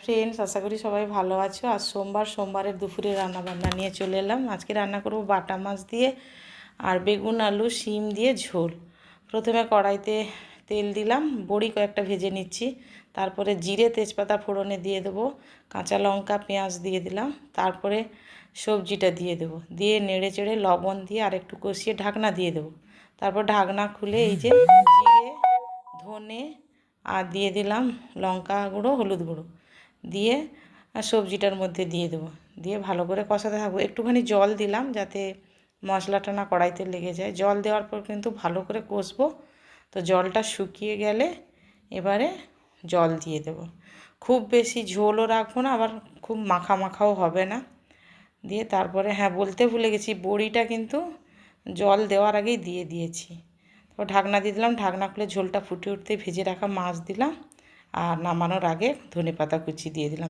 Friends, আশা করি সবাই ভালো আছো। আজ সোমবারের দুপুরে রান্নাবান্না নিয়ে চলে এলাম। আজকে রান্না করব বাটা মাছ দিয়ে আর বেগুন আলু শিম দিয়ে ঝোল। প্রথমে কড়াইতে তেল দিলাম, বড়ি কয়েকটা ভেজে নিচ্ছি। তারপরে জিরে তেজপাতা ফোড়নে দিয়ে দেবো, কাঁচা লঙ্কা পেঁয়াজ দিয়ে দিলাম। তারপরে সবজিটা দিয়ে দেবো, দিয়ে নেড়ে চেড়ে লবণ দিয়ে আর একটু কষিয়ে ঢাকনা দিয়ে দেবো। তারপর ঢাকনা খুলে এই যে জিরে ধনে আর দিয়ে দিলাম লঙ্কা গুঁড়ো হলুদ গুঁড়ো দিয়ে সবজিটার মধ্যে দিয়ে দেবো, দিয়ে ভালো করে কষাতে থাকবো। একটুখানি জল দিলাম যাতে মশলাটা না কড়াইতে লেগে যায়। জল দেওয়ার পর কিন্তু ভালো করে কষবো। তো জলটা শুকিয়ে গেলে এবারে জল দিয়ে দেব। খুব বেশি ঝোলও রাখবো না, আবার খুব মাখা মাখাও হবে না। দিয়ে তারপরে বলতে ভুলে গেছি, বড়িটা কিন্তু জল দেওয়ার আগেই দিয়ে দিয়েছি। তারপর ঢাকনা দিয়ে দিলাম, ঢাকনা খুলে ঝোলটা ফুটে উঠতে ভেজে রাখা মাছ দিলাম আর নামানোর আগে ধনেপাতা কুচি দিয়ে দিলাম।